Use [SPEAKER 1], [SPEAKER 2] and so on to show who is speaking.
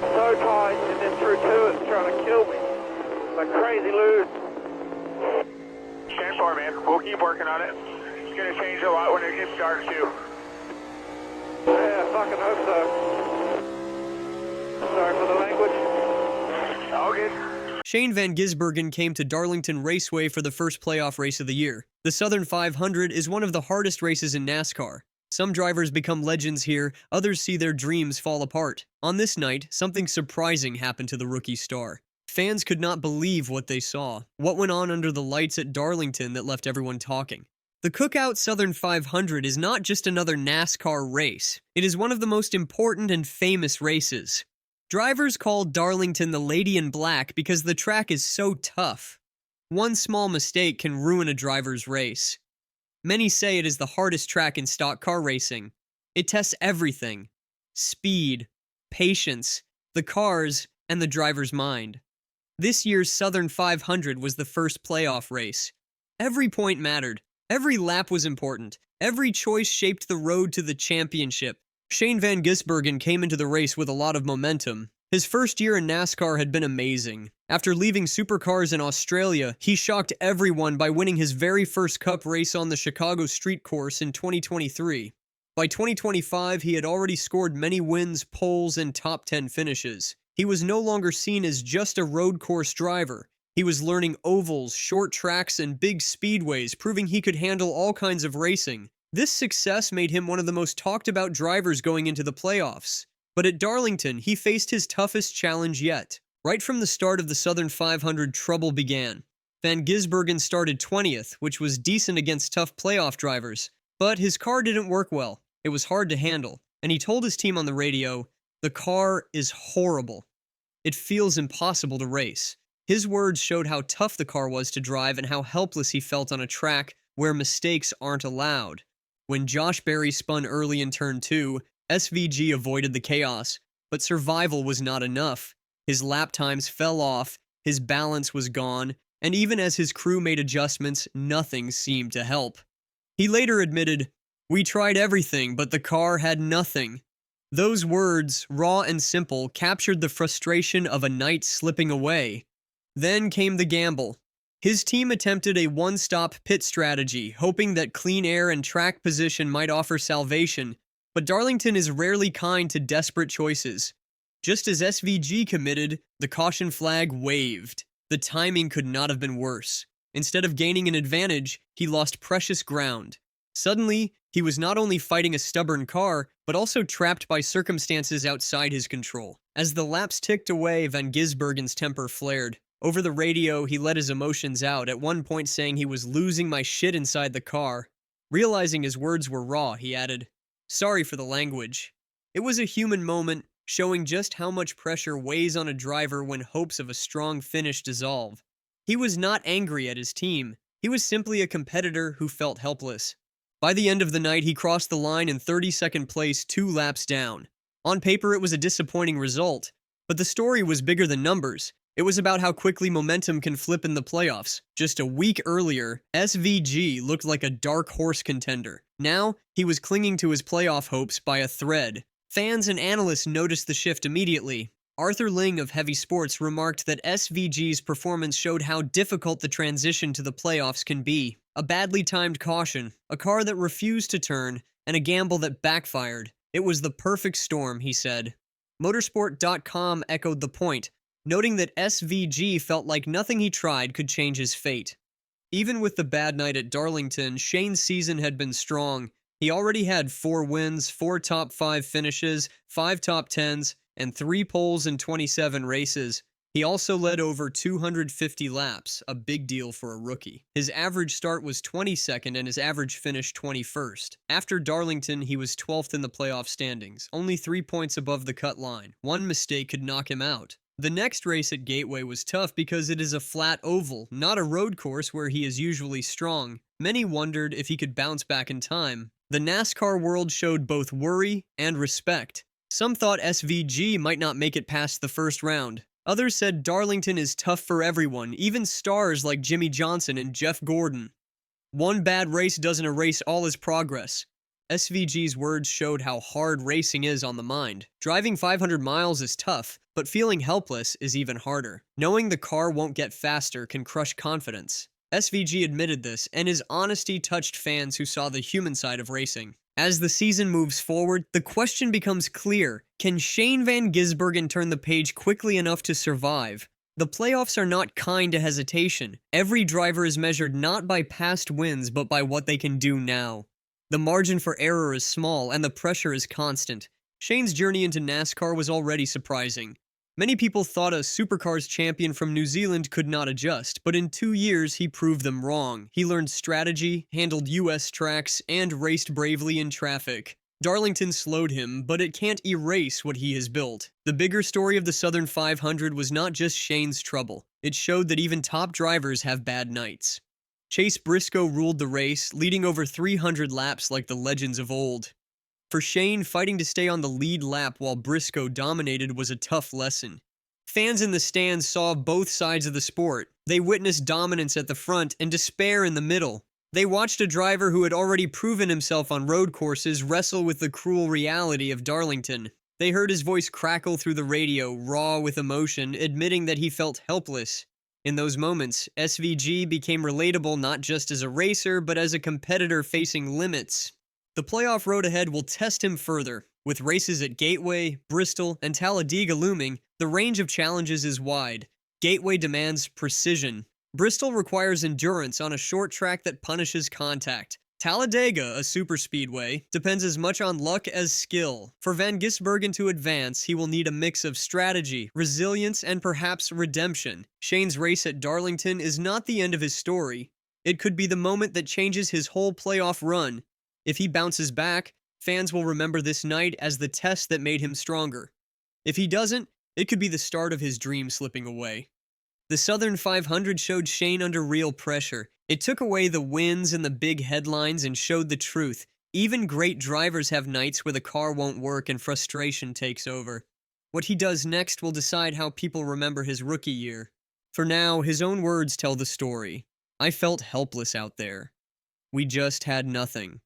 [SPEAKER 1] So tight, and then through two, it's trying to kill me. Like crazy loose.
[SPEAKER 2] Stand for it, man. We'll keep working on it. It's going to change a lot when it gets dark, too.
[SPEAKER 1] Yeah, I fucking hope so. Sorry for the language.
[SPEAKER 2] All good.
[SPEAKER 3] Shane van Gisbergen came to Darlington Raceway for the first playoff race of the year. The Southern 500 is one of the hardest races in NASCAR. Some drivers become legends here, others see their dreams fall apart. On this night, something surprising happened to the rookie star. Fans could not believe what they saw. What went on under the lights at Darlington that left everyone talking? The Cookout Southern 500 is not just another NASCAR race. It is one of the most important and famous races. Drivers call Darlington the Lady in Black because the track is so tough. One small mistake can ruin a driver's race. Many say it is the hardest track in stock car racing. It tests everything: speed, patience, the cars, and the driver's mind. This year's Southern 500 was the first playoff race. Every point mattered. Every lap was important. Every choice shaped the road to the championship. Shane van Gisbergen came into the race with a lot of momentum. His first year in NASCAR had been amazing. After leaving supercars in Australia, he shocked everyone by winning his very first Cup race on the Chicago street course in 2023. By 2025, he had already scored many wins, poles, and top 10 finishes. He was no longer seen as just a road course driver. He was learning ovals, short tracks, and big speedways, proving he could handle all kinds of racing. This success made him one of the most talked about drivers going into the playoffs. But at Darlington, he faced his toughest challenge yet. Right from the start of the Southern 500, trouble began. Van Gisbergen started 20th, which was decent against tough playoff drivers. But his car didn't work well. It was hard to handle. And he told his team on the radio, "The car is horrible. It feels impossible to race." His words showed how tough the car was to drive and how helpless he felt on a track where mistakes aren't allowed. When Josh Berry spun early in turn 2, SVG avoided the chaos, but survival was not enough. His lap times fell off, his balance was gone, and even as his crew made adjustments, nothing seemed to help. He later admitted, "We tried everything, but the car had nothing." Those words, raw and simple, captured the frustration of a night slipping away. Then came the gamble. His team attempted a one-stop pit strategy, hoping that clean air and track position might offer salvation, but Darlington is rarely kind to desperate choices. Just as SVG committed, the caution flag waved. The timing could not have been worse. Instead of gaining an advantage, he lost precious ground. Suddenly, he was not only fighting a stubborn car, but also trapped by circumstances outside his control. As the laps ticked away, Van Gisbergen's temper flared. Over the radio, he let his emotions out, at one point saying he was losing my shit inside the car. Realizing his words were raw, he added, "Sorry for the language." It was a human moment, showing just how much pressure weighs on a driver when hopes of a strong finish dissolve. He was not angry at his team. He was simply a competitor who felt helpless. By the end of the night, he crossed the line in 32nd place, 2 laps down. On paper, it was a disappointing result, but the story was bigger than numbers. It was about how quickly momentum can flip in the playoffs. Just a week earlier, SVG looked like a dark horse contender. Now, he was clinging to his playoff hopes by a thread. Fans and analysts noticed the shift immediately. Arthur Ling of Heavy Sports remarked that SVG's performance showed how difficult the transition to the playoffs can be. A badly timed caution, a car that refused to turn, and a gamble that backfired. It was the perfect storm, he said. Motorsport.com echoed the point, noting that SVG felt like nothing he tried could change his fate. Even with the bad night at Darlington, Shane's season had been strong. He already had 4 wins, 4 top 5 finishes, 5 top 10s, and 3 poles in 27 races. He also led over 250 laps, a big deal for a rookie. His average start was 22nd and his average finish 21st. After Darlington, he was 12th in the playoff standings, only 3 points above the cut line. One mistake could knock him out. The next race at Gateway was tough because it is a flat oval, not a road course where he is usually strong. Many wondered if he could bounce back in time. The NASCAR world showed both worry and respect. Some thought SVG might not make it past the first round. Others said Darlington is tough for everyone, even stars like Jimmy Johnson and Jeff Gordon. One bad race doesn't erase all his progress. SVG's words showed how hard racing is on the mind. Driving 500 miles is tough, but feeling helpless is even harder. Knowing the car won't get faster can crush confidence. SVG admitted this, and his honesty touched fans who saw the human side of racing. As the season moves forward, the question becomes clear. Can Shane van Gisbergen turn the page quickly enough to survive? The playoffs are not kind to hesitation. Every driver is measured not by past wins, but by what they can do now. The margin for error is small, and the pressure is constant. Shane's journey into NASCAR was already surprising. Many people thought a supercars champion from New Zealand could not adjust, but in 2 years he proved them wrong. He learned strategy, handled US tracks, and raced bravely in traffic. Darlington slowed him, but it can't erase what he has built. The bigger story of the Southern 500 was not just Shane's trouble. It showed that even top drivers have bad nights. Chase Briscoe ruled the race, leading over 300 laps like the legends of old. For Shane, fighting to stay on the lead lap while Briscoe dominated was a tough lesson. Fans in the stands saw both sides of the sport. They witnessed dominance at the front and despair in the middle. They watched a driver who had already proven himself on road courses wrestle with the cruel reality of Darlington. They heard his voice crackle through the radio, raw with emotion, admitting that he felt helpless. In those moments, SVG became relatable not just as a racer, but as a competitor facing limits. The playoff road ahead will test him further. With races at Gateway, Bristol, and Talladega looming, the range of challenges is wide. Gateway demands precision. Bristol requires endurance on a short track that punishes contact. Talladega, a superspeedway, depends as much on luck as skill. For Van Gisbergen to advance, he will need a mix of strategy, resilience, and perhaps redemption. Shane's race at Darlington is not the end of his story. It could be the moment that changes his whole playoff run. If he bounces back, fans will remember this night as the test that made him stronger. If he doesn't, it could be the start of his dream slipping away. The Southern 500 showed Shane under real pressure. It took away the wins and the big headlines and showed the truth. Even great drivers have nights where the car won't work and frustration takes over. What he does next will decide how people remember his rookie year. For now, his own words tell the story. I felt helpless out there. We just had nothing.